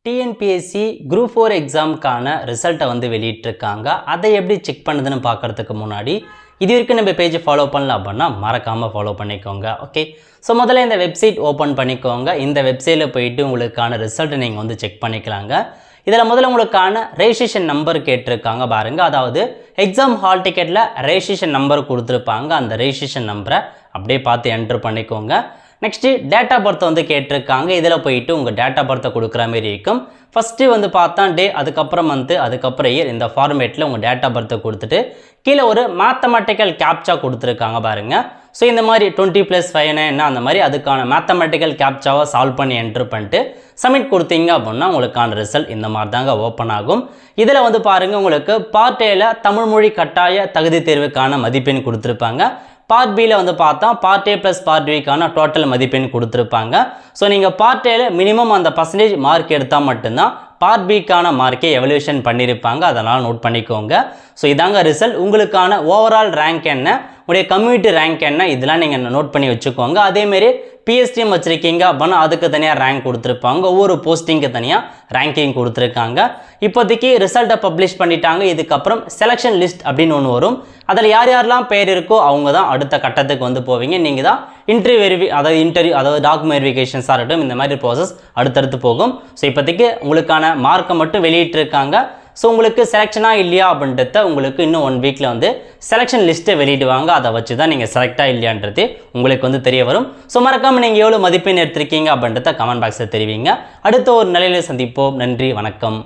TNPSC group 4 எக்ஸாமுக்கான ரிசல்ட்டை வந்து வெளியிட்டிருக்காங்க. அதை எப்படி செக் பண்ணுதுன்னு பார்க்குறதுக்கு முன்னாடி இது வரைக்கும் நம்ம பேஜை ஃபாலோ பண்ணலாம் அப்படின்னா மறக்காமல் ஃபாலோ பண்ணிக்கோங்க. ஓகே, ஸோ முதல்ல இந்த வெப்சைட் ஓப்பன் பண்ணிக்கோங்க. இந்த வெப்சைட்டில் போயிட்டு உங்களுக்கான ரிசல்ட்டை நீங்கள் வந்து செக் பண்ணிக்கலாங்க. இதில் முதல்ல உங்களுக்கான ரெஜிஸ்ட்ரேஷன் நம்பர் கேட்டிருக்காங்க பாருங்கள். அதாவது எக்ஸாம் ஹால் டிக்கெட்டில் ரெஜிஸ்ட்ரேஷன் நம்பர் கொடுத்துருப்பாங்க. அந்த ரெஜிஸ்ட்ரேஷன் நம்பரை அப்படியே பார்த்து என்ட்ரு பண்ணிக்கோங்க. நெக்ஸ்ட்டு டேட் ஆஃப் பர்த் வந்து கேட்டிருக்காங்க. இதில் போயிட்டு உங்கள் டேட் ஆஃப் பர்த்தை கொடுக்குற மாதிரி இருக்கும். ஃபஸ்ட்டு வந்து பார்த்தா டே, அதுக்கப்புறம் மந்த்து, அதுக்கப்புறம் இயர். இந்த ஃபார்மேட்டில் உங்கள் டேட் ஆஃப் பர்த்தை கொடுத்துட்டு கீழே ஒரு மேத்தமெட்டிக்கல் கேப்சா கொடுத்துருக்காங்க பாருங்கள். ஸோ இந்த மாதிரி 20+5 என்ன அந்த மாதிரி அதுக்கான மேத்தமெட்டிக்கல் கேப்சாவை சால்வ் பண்ணி என்ட்ரு பண்ணிட்டு சப்மிட் கொடுத்தீங்க அப்படின்னா உங்களுக்கான ரிசல்ட் இந்த மாதிரி தாங்க ஓப்பன் ஆகும். இதில் வந்து பாருங்கள், உங்களுக்கு பார்ட் ஏல தமிழ் மொழி கட்டாய தகுதி தேர்வுக்கான மதிப்பெண் கொடுத்துருப்பாங்க. பார்ட் பியில் வந்து பார்த்தா பார்ட் ஏ ப்ளஸ் பார்ட் பிக்கான டோட்டல் மதிப்பெண் கொடுத்துருப்பாங்க. ஸோ நீங்கள் பார்ட் ஏல மினிமம் அந்த பர்சன்டேஜ் மார்க் எடுத்தால் மட்டும்தான் பார்ட் பிக்கான மார்க்கை எவல்யூஷன் பண்ணியிருப்பாங்க. அதனால் நோட் பண்ணிக்கோங்க. ஸோ இதாங்க ரிசல்ட். உங்களுக்கான ஓவரால் ரேங்க் என்ன, உங்களுடைய கம்யூனிட்டி ரேங்க் என்ன, இதெல்லாம் நீங்கள் நோட் பண்ணி வச்சுக்கோங்க. அதேமாரி பிஎஸ்டிஎம் வச்சுருக்கீங்க அப்படின்னா அதுக்கு தனியாக ரேங்க் கொடுத்துருப்பாங்க. ஒவ்வொரு போஸ்டிங்க்கு தனியாக ரேங்கிங் கொடுத்துருக்காங்க. இப்போதைக்கு ரிசல்ட்டை பப்ளிஷ் பண்ணிட்டாங்க. இதுக்கப்புறம் செலெக்ஷன் லிஸ்ட் அப்படின்னு ஒன்று வரும். அதில் யார் யாரெல்லாம் பேர் இருக்கோ அவங்க தான் அடுத்த கட்டத்துக்கு வந்து போவீங்க. நீங்கள் தான் இன்டர்வியூ அதாவது டாக்குமெண்ட் வெரிஃபிகேஷன்ஸாக இருக்கட்டும், இந்த மாதிரி ப்ராசஸ் அடுத்தடுத்து போகும். ஸோ இப்போதைக்கு உங்களுக்கான மார்க்கை மட்டும் வெளியிட்டிருக்காங்க. ஸோ உங்களுக்கு செலெக்ஷனாக இல்லையா அப்படின்றத உங்களுக்கு இன்னும் 1 வீக்கில் வந்து செலெக்ஷன் லிஸ்ட்டை வெளியிடுவாங்க. அதை வச்சு தான் நீங்கள் செலக்டாக இல்லையான்றது உங்களுக்கு வந்து தெரிய வரும். ஸோ மறக்காமல் நீங்கள் எவ்வளோ மதிப்பெண் எடுத்திருக்கீங்க அப்படின்றத கமெண்ட் பாக்ஸில் தெரிவிங்க. அடுத்த ஒரு நிலையில் சந்திப்போம். நன்றி, வணக்கம்.